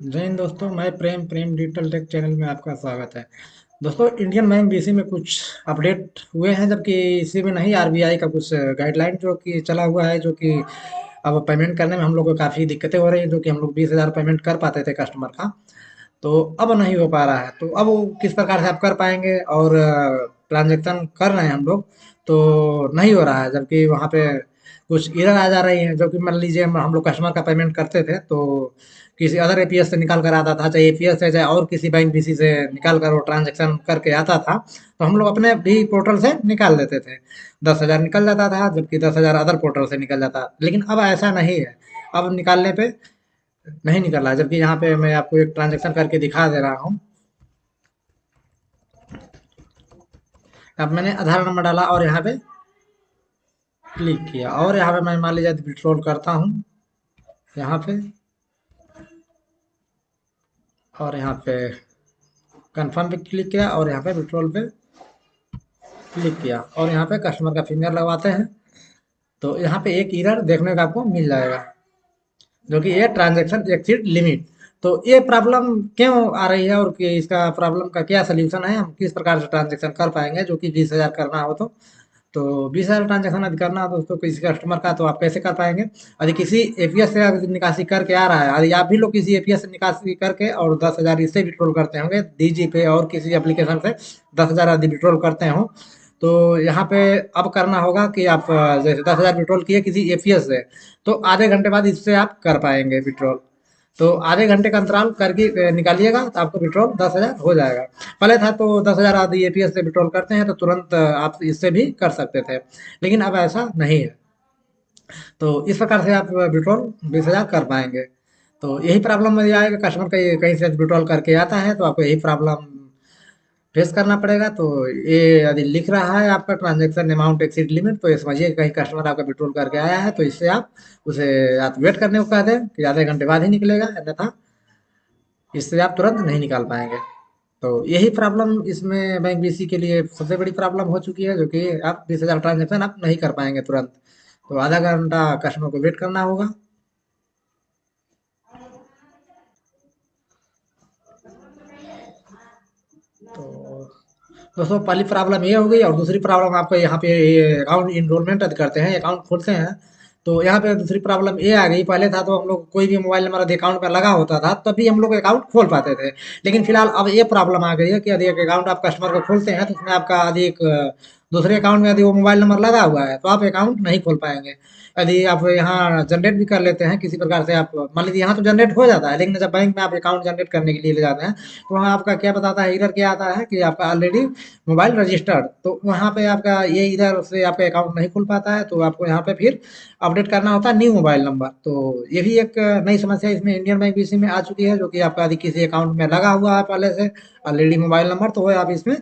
जय हिंद दोस्तों। मैं प्रेम प्रेम डिजिटल टेक चैनल में आपका स्वागत है। दोस्तों, इंडियन बैंक बीसी में कुछ अपडेट हुए हैं, जबकि इसी में नहीं, आरबीआई का कुछ गाइडलाइन जो कि चला हुआ है, जो कि अब पेमेंट करने में हम लोग को काफ़ी दिक्कतें हो रही हैं। जो कि हम लोग 20,000 पेमेंट कर पाते थे कस्टमर का, तो अब नहीं हो पा रहा है। तो अब वो किस प्रकार से आप कर पाएंगे, और ट्रांजैक्शन कर रहे हैं हम लोग तो नहीं हो रहा है, जबकि वहाँ पे कुछ एरर आ जा रही है। जो कि मान लीजिए हम लोग कस्टमर का पेमेंट करते थे, तो किसी अदर एपीएस से निकाल कर आता था, चाहे एपीएस है चाहे और किसी बैंक बीसी से निकाल कर वो ट्रांजैक्शन करके आता था, तो हम लोग अपने भी पोर्टल से निकाल लेते थे। 10,000 निकल जाता था, जबकि 10,000 अदर पोर्टल से निकल जाता। लेकिन अब ऐसा नहीं है। अब निकालने पे नहीं निकल रहा है, जबकि यहाँ पे मैं आपको एक ट्रांजैक्शन करके दिखा दे रहा हूँ। अब मैंने आधार नंबर डाला और यहाँ पे क्लिक किया, और यहाँ पे मैं मान लीजिए विड्रॉल करता हूँ यहाँ पे, और यहाँ पे कंफर्म पे क्लिक किया, और यहाँ पे विड्रॉल पे क्लिक किया, और यहाँ पे कस्टमर का फिंगर लगवाते हैं। तो यहाँ पे एक एरर देखने को आपको मिल जाएगा, जो कि ये ट्रांजैक्शन एक्सीड लिमिट। तो ये प्रॉब्लम क्यों आ रही है, और इसका प्रॉब्लम का क्या सोल्यूशन है, हम किस प्रकार से ट्रांजैक्शन कर पाएंगे, जो कि 20,000 करना हो तो 20,000 ट्रांजैक्शन यदि करना हो दोस्तों किसी कस्टमर का, तो आप कैसे कर पाएंगे? यदि किसी एपीएस से अगर निकासी करके आ रहा है, यदि आप भी लोग किसी एपीएस से निकासी करके और 10,000 इससे विड्रॉल करते होंगे, डीजी पे और किसी एप्लीकेशन से 10,000 यदि विड्रॉल करते हो, तो यहाँ पे अब करना होगा कि आप जैसे 10,000 विड्रॉल किए किसी एपीएस से, तो आधे घंटे बाद इससे आप कर पाएंगे विड्रॉल। तो आधे घंटे का अंतराल करके निकालिएगा, तो आपको विड्रॉल 10,000 हो जाएगा। पहले था तो 10,000 आदि एपीएस से विड्रॉल करते हैं तो तुरंत आप इससे भी कर सकते थे, लेकिन अब ऐसा नहीं है। तो इस प्रकार से आप विड्रॉल 20,000 कर पाएंगे। तो यही प्रॉब्लम यदि आएगा, कस्टमर कहीं कहीं से विड्रॉल करके आता है, तो आपको यही प्रॉब्लम फेस करना पड़ेगा। तो ये यदि लिख रहा है आपका ट्रांजैक्शन अमाउंट एक्सीड लिमिट, तो ये समझिए कहीं कस्टमर आपका विड्रॉल करके आया है, तो इससे आप उसे आप वेट करने को कह दें कि आधे घंटे बाद ही निकलेगा, अन्यथा इससे आप तुरंत नहीं निकाल पाएंगे। तो यही प्रॉब्लम इसमें बैंक बीसी के लिए सबसे बड़ी प्रॉब्लम हो चुकी है, जो कि आप 20,000 ट्रांजेक्शन आप नहीं कर पाएंगे तुरंत। तो आधा घंटा कस्टमर को वेट करना होगा। तो दोस्तों, पहली प्रॉब्लम ये हो गई, और दूसरी प्रॉब्लम आपको यहाँ पे अकाउंट इनरोलमेंट यदि करते हैं, अकाउंट खोलते हैं, तो यहाँ पे दूसरी प्रॉब्लम ये आ गई। पहले था तो हम लोग कोई भी मोबाइल नंबर यदि अकाउंट में लगा होता था, तभी हम लोग अकाउंट खोल पाते थे। लेकिन फिलहाल अब ये प्रॉब्लम आ गई है कि यदि एक अकाउंट आप कस्टमर को खोलते हैं, तो उसमें आपका यदि एक दूसरे अकाउंट में यदि वो मोबाइल नंबर लगा हुआ है, तो आप अकाउंट नहीं खोल पाएंगे। यदि आप यहाँ जनरेट भी कर लेते हैं किसी प्रकार से, आप मान लीजिए यहाँ तो जनरेट हो जाता है, लेकिन जब बैंक में आप अकाउंट जनरेट करने के लिए ले जाते हैं, तो वहाँ आपका क्या बताता है, इधर क्या आता है कि आपका ऑलरेडी मोबाइल रजिस्टर्ड। तो वहाँ पे आपका ये इधर से आपका अकाउंट नहीं खुल पाता है, तो आपको यहाँ पे फिर अपडेट करना होता है न्यू मोबाइल नंबर। तो ये भी एक नई समस्या इसमें इंडियन बैंक बीसी में आ चुकी है, जो कि आपका यदि किसी अकाउंट में लगा हुआ है पहले से ऑलरेडी मोबाइल नंबर, तो वो आप इसमें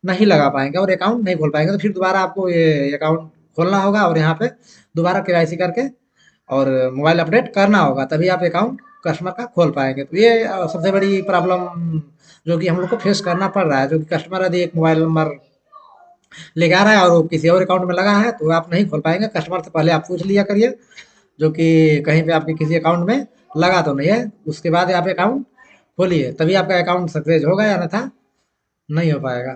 नहीं लगा पाएंगे और अकाउंट नहीं खोल पाएंगे। तो फिर दोबारा आपको ये अकाउंट खोलना होगा, और यहाँ पे दोबारा केवाईसी करके और मोबाइल अपडेट करना होगा, तभी आप अकाउंट कस्टमर का खोल पाएंगे। तो ये सबसे बड़ी प्रॉब्लम जो कि हम लोग को फेस करना पड़ रहा है। जो कि कस्टमर यदि एक मोबाइल नंबर लेके आ रहा है और वो किसी और अकाउंट में लगा है, तो आप नहीं खोल पाएंगे। कस्टमर से पहले आप पूछ लिया करिए, जो कि कहीं पे आपके किसी अकाउंट में लगा तो नहीं है, उसके बाद आप अकाउंट खोलिए, तभी आपका अकाउंट सक्सेस होगा, या अन्यथा नहीं हो पाएगा।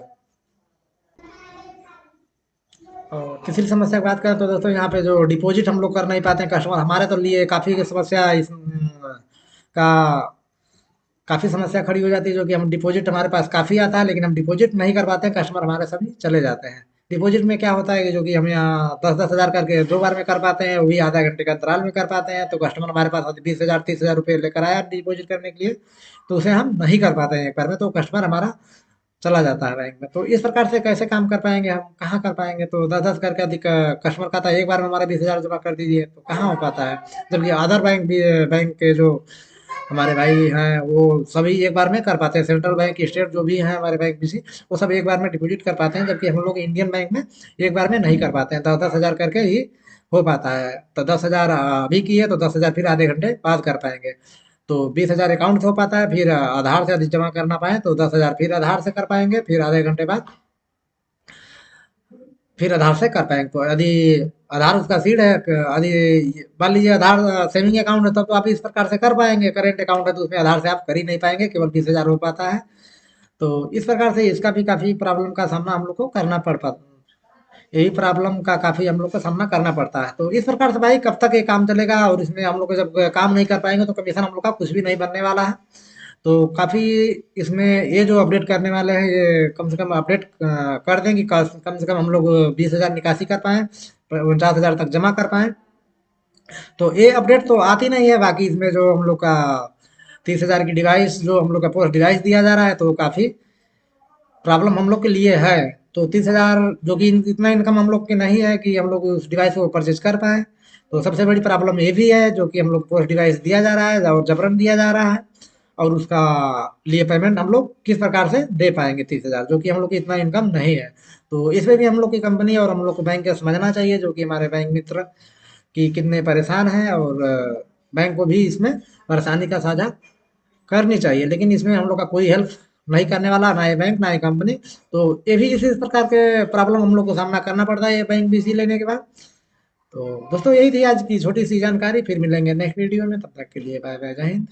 और तीसरी समस्या की बात करें तो दोस्तों, यहाँ पे जो डिपॉजिट हम लोग कर नहीं पाते हैं, कस्टमर हमारे तो लिए काफ़ी समस्या इस का काफ़ी समस्या खड़ी हो जाती है। जो कि हम डिपॉजिट हमारे पास काफ़ी आता है, लेकिन हम डिपॉजिट नहीं कर पाते हैं, कस्टमर हमारे सभी चले जाते हैं। डिपॉजिट में क्या होता है कि जो कि हम यहाँ 10-10 हज़ार करके 2 बार में कर पाते हैं, वो भी आधा घंटे के अंतराल में कर पाते हैं। तो कस्टमर हमारे पास 20,000-30,000 रुपये लेकर आया डिपॉजिट करने के लिए, तो उसे हम नहीं कर पाते हैं एक बार में, तो कस्टमर हमारा चला जाता है बैंक में। तो इस प्रकार से कैसे काम कर पाएंगे, हम कहाँ कर पाएंगे? तो 10-10 करके अधिक कस्टमर का था एक बार में हमारा 20,000 जमा कर दीजिए, तो कहाँ हो पाता है? जबकि अदर बैंक भी, बैंक के जो हमारे भाई हैं, वो सभी एक बार में कर पाते हैं। सेंट्रल बैंक, स्टेट जो भी हैं हमारे बैंक बीसी, वो सब एक बार में डिपॉजिट कर पाते हैं, जबकि हम लोग इंडियन बैंक में एक बार में नहीं कर पाते हैं। 10-10 हज़ार करके ही हो पाता है। तो 10,000 अभी किए, तो 10,000 फिर आधे घंटे बाद कर पाएंगे। तो 20,000 अकाउंट से हो पाता है, फिर आधार से यदि जमा करना पाए, तो 10,000 फिर आधार से कर पाएंगे, फिर आधे घंटे बाद फिर आधार से कर पाएंगे। तो यदि आधार उसका सीड है, यदि मान लीजिए आधार सेविंग अकाउंट है, तब तो आप इस प्रकार से कर पाएंगे। करेंट अकाउंट है तो उसमें आधार से आप कर ही नहीं पाएंगे, केवल 20,000 हो पाता है। तो इस प्रकार से इसका भी काफी प्रॉब्लम का सामना हम लोग को करना पड़ पाता, यही प्रॉब्लम का काफी हम लोग को सामना करना पड़ता है। तो इस प्रकार से भाई कब तक ये काम चलेगा, और इसमें हम लोग को जब काम नहीं कर पाएंगे तो कमीशन हम लोग का कुछ भी नहीं बनने वाला है। तो काफी इसमें ये जो अपडेट करने वाले हैं, ये कम से कम अपडेट कर दें कि कम से कम हम लोग 20,000 निकासी कर पाए, 49,000 तक जमा कर पाए। तो ये अपडेट तो आती नहीं है। बाकी इसमें जो हम लोग का 30,000 की डिवाइस, जो हम लोग का पोस्ट डिवाइस दिया जा रहा है, तो काफी प्रॉब्लम हम लोग के लिए है। तो 30,000 जो कि इतना इनकम हम लोग की नहीं है कि हम लोग उस डिवाइस को परचेज कर पाए। तो सबसे बड़ी प्रॉब्लम ये भी है, जो कि हम लोग पोस्ट डिवाइस दिया जा रहा है और जबरन दिया जा रहा है, और उसका लिए पेमेंट हम लोग किस प्रकार से दे पाएंगे 30,000, जो कि हम लोग की इतना इनकम नहीं है। तो इसमें भी हम लोग की कंपनी और हम लोग को बैंक को समझना चाहिए, जो कि हमारे बैंक मित्र कि कितने परेशान हैं, और बैंक को भी इसमें परेशानी का साझा करनी चाहिए। लेकिन इसमें हम लोग का कोई हेल्प नहीं करने वाला, ना ये बैंक ना ये कंपनी। तो ये भी इसी प्रकार के प्रॉब्लम हम लोग को सामना करना पड़ता है ये बैंक बीसी लेने के बाद। तो दोस्तों यही थी आज की छोटी सी जानकारी, फिर मिलेंगे नेक्स्ट वीडियो में, तब तक के लिए बाय बाय, जय हिंद।